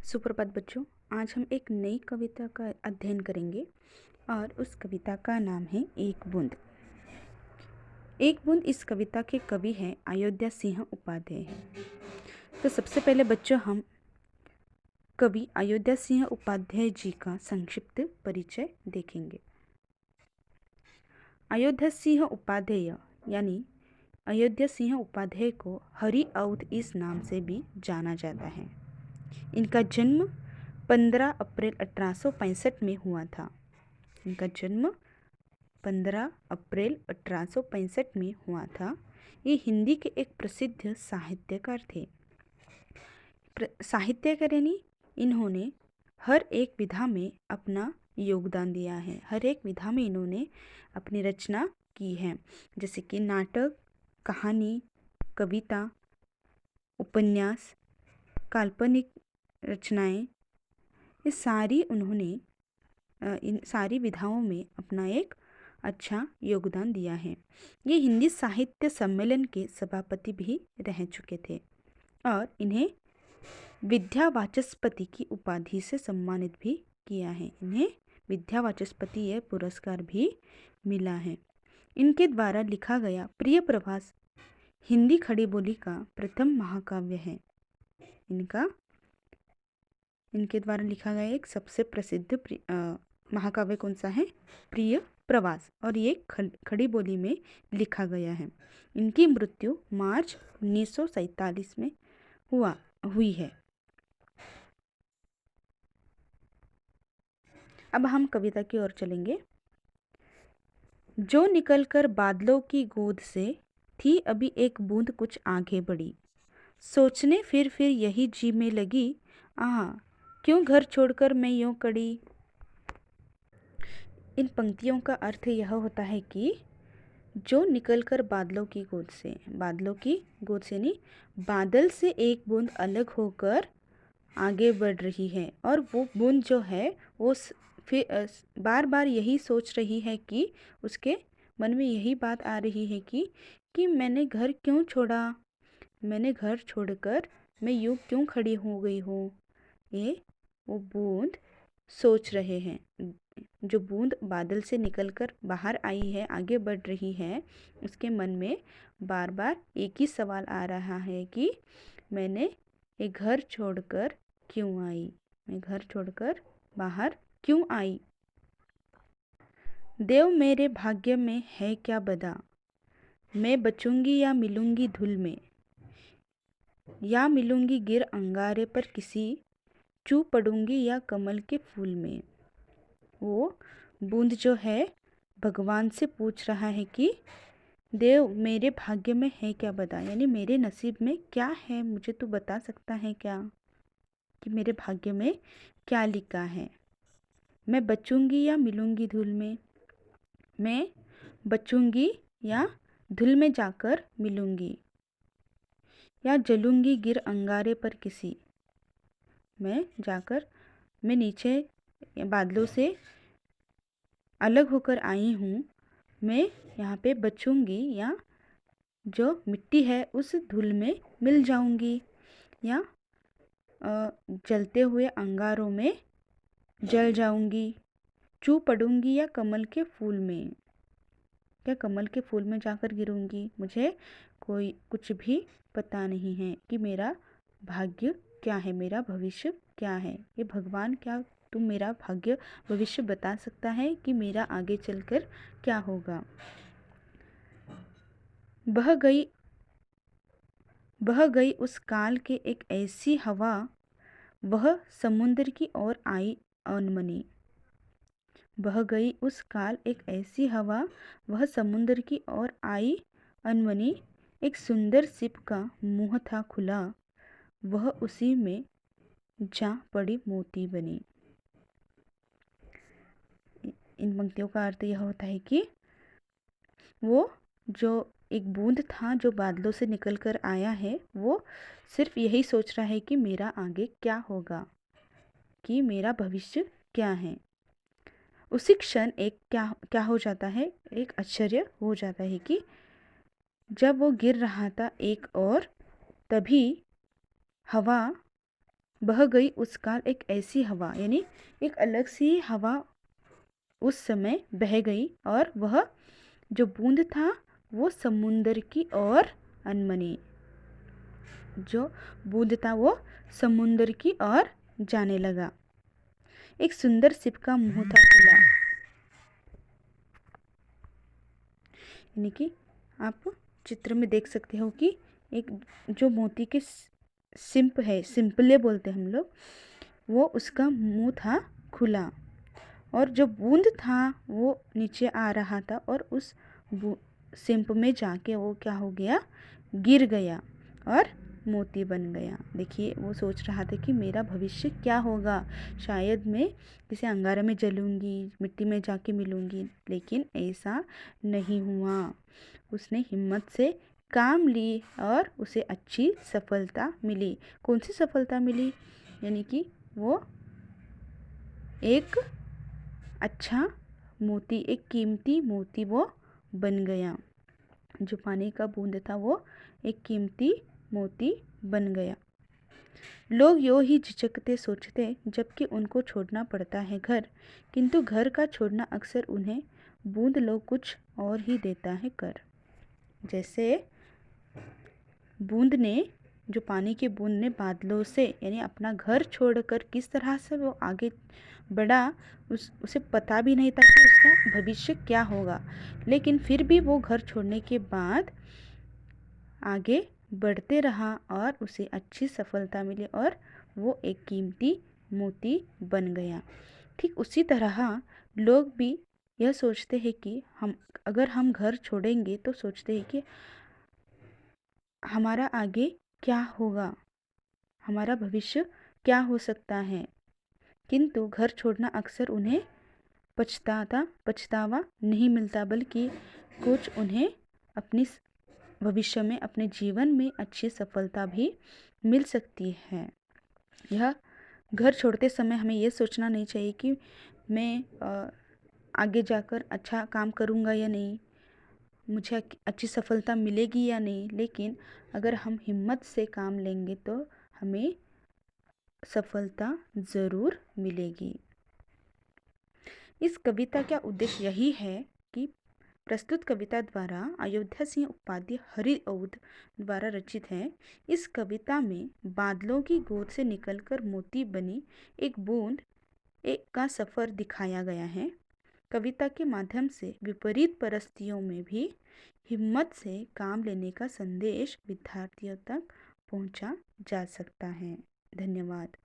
सुप्रभात बच्चों। आज हम एक नई कविता का अध्ययन करेंगे और उस कविता का नाम है एक बूंद। एक बूंद इस कविता के कवि हैं अयोध्या सिंह उपाध्याय हैं। तो सबसे पहले बच्चों हम कवि अयोध्या सिंह उपाध्याय जी का संक्षिप्त परिचय देखेंगे। अयोध्या सिंह उपाध्याय यानी अयोध्या सिंह उपाध्याय को हरि औध इस नाम से भी जाना जाता है। इनका जन्म 15 अप्रैल 1865 में हुआ था। इनका जन्म 15 अप्रैल 1865 में हुआ था। ये हिंदी के एक प्रसिद्ध साहित्यकार थे। साहित्यकार यानी इन्होंने हर एक विधा में अपना योगदान दिया है। हर एक विधा में इन्होंने अपनी रचना की है, जैसे कि नाटक, कहानी, कविता, उपन्यास, काल्पनिक रचनाएं, ये सारी उन्होंने इन सारी विधाओं में अपना एक अच्छा योगदान दिया है। ये हिंदी साहित्य सम्मेलन के सभापति भी रह चुके थे और इन्हें विद्या वाचस्पति की उपाधि से सम्मानित भी किया है। इन्हें विद्या वाचस्पति यह पुरस्कार भी मिला है। इनके द्वारा लिखा गया प्रिय प्रवास हिंदी खड़ी बोली का प्रथम महाकाव्य है। इनके द्वारा लिखा गया एक सबसे प्रसिद्ध महाकाव्य कौन सा है? प्रिय प्रवास, और ये खड़ी बोली में लिखा गया है। इनकी मृत्यु मार्च 1947 में हुई है। अब हम कविता की ओर चलेंगे। जो निकलकर बादलों की गोद से थी अभी एक बूंद कुछ आगे बढ़ी, सोचने फिर यही जी में लगी, आहा क्यों घर छोड़कर मैं यूं कड़ी। इन पंक्तियों का अर्थ यह होता है कि जो निकलकर बादलों की गोद से नहीं, बादल से एक बूंद अलग होकर आगे बढ़ रही है, और वो बूंद जो है वो फिर बार बार यही सोच रही है कि उसके मन में यही बात आ रही है कि मैंने घर क्यों छोड़ा, मैंने घर छोड़कर मैं यूं क्यों खड़ी हो गई हूँ। ये वो बूंद सोच रहे हैं। जो बूंद बादल से निकलकर बाहर आई है, आगे बढ़ रही है, उसके मन में बार बार एक ही सवाल आ रहा है कि मैंने ये घर छोड़कर क्यों आई, मैं घर छोड़कर बाहर क्यों आई। देव मेरे भाग्य में है क्या बदा, मैं बचूंगी या मिलूंगी धूल में, या मिलूंगी गिर अंगारे पर किसी, चू पड़ूंगी या कमल के फूल में। वो बूंद जो है भगवान से पूछ रहा है कि देव मेरे भाग्य में है क्या बता, यानी मेरे नसीब में क्या है, मुझे तू बता सकता है क्या कि मेरे भाग्य में क्या लिखा है। मैं बचूंगी या मिलूंगी धूल में, मैं बचूंगी या धूल में जाकर मिलूंगी, या जलूंगी गिर अंगारे पर किसी, मैं नीचे बादलों से अलग होकर आई हूँ, मैं यहाँ पे बचूंगी या जो मिट्टी है उस धूल में मिल जाऊंगी, या जलते हुए अंगारों में जल जाऊंगी, चू पड़ूंगी या कमल के फूल में, क्या कमल के फूल में जाकर गिरूंगी। मुझे कोई कुछ भी पता नहीं है कि मेरा भाग्य क्या है, मेरा भविष्य क्या है। ये भगवान, क्या तुम मेरा भाग्य भविष्य बता सकता है कि मेरा आगे चलकर क्या होगा। बह गई उस काल के एक ऐसी हवा, वह समुद्र की ओर आई अनमनी। बह गई उस काल एक ऐसी हवा, वह समुद्र की ओर आई अनमनी। एक सुंदर सिप का मुंह था खुला, वह उसी में जा पड़ी मोती बनी। इन पंक्तियों का अर्थ यह होता है कि वो जो एक बूंद था जो बादलों से निकलकर आया है, वो सिर्फ यही सोच रहा है कि मेरा आगे क्या होगा, कि मेरा भविष्य क्या है। उसी क्षण एक क्या हो जाता है, एक आश्चर्य हो जाता है कि जब वो गिर रहा था एक और, तभी हवा बह गई उस काल एक ऐसी हवा, यानी एक अलग सी हवा उस समय बह गई और वह जो बूंद था वो समुंदर की ओर अनमनी, जो बूंद था वो समुंदर की ओर जाने लगा। एक सुंदर सिप का मुंह था खुला, यानी कि आप चित्र में देख सकते हो कि एक जो मोती के सिंप है, सिंपले बोलते हैं हम लोग, वो उसका मुंह था खुला और जो बूंद था वो नीचे आ रहा था और उस सिंप में जाके वो क्या हो गया, गिर गया और मोती बन गया। देखिए वो सोच रहा था कि मेरा भविष्य क्या होगा, शायद मैं किसी अंगारे में जलूंगी, मिट्टी में जाके मिलूंगी, लेकिन ऐसा नहीं हुआ। उसने हिम्मत से काम ली और उसे अच्छी सफलता मिली। कौन सी सफलता मिली? यानी कि वो एक अच्छा मोती, एक कीमती मोती वो बन गया। जो पानी का बूंद था वो एक कीमती मोती बन गया। लोग यूं ही झिझकते सोचते जबकि उनको छोड़ना पड़ता है घर, किंतु घर का छोड़ना अक्सर उन्हें बूंद लोग कुछ और ही देता है कर। जैसे बूंद ने, जो पानी की बूंद ने बादलों से यानी अपना घर छोड़कर किस तरह से वो आगे बढ़ा, उसे पता भी नहीं था कि उसका भविष्य क्या होगा, लेकिन फिर भी वो घर छोड़ने के बाद आगे बढ़ते रहा और उसे अच्छी सफलता मिली और वो एक कीमती मोती बन गया। ठीक उसी तरह लोग भी यह सोचते हैं कि अगर हम घर छोड़ेंगे तो सोचते हैं कि हमारा आगे क्या होगा, हमारा भविष्य क्या हो सकता है, किंतु घर छोड़ना अक्सर उन्हें पछतावा नहीं मिलता, बल्कि कुछ उन्हें अपनी भविष्य में, अपने जीवन में अच्छी सफलता भी मिल सकती है। यह घर छोड़ते समय हमें यह सोचना नहीं चाहिए कि मैं आगे जाकर अच्छा काम करूँगा या नहीं, मुझे अच्छी सफलता मिलेगी या नहीं, लेकिन अगर हम हिम्मत से काम लेंगे तो हमें सफलता ज़रूर मिलेगी। इस कविता का उद्देश्य यही है कि प्रस्तुत कविता द्वारा अयोध्या सिंह उपाध्याय हरिऔध द्वारा रचित है। इस कविता में बादलों की गोद से निकलकर मोती बनी एक बूंद का सफ़र दिखाया गया है। कविता के माध्यम से विपरीत परिस्थितियों में भी हिम्मत से काम लेने का संदेश विद्यार्थियों तक पहुंचा जा सकता है। धन्यवाद।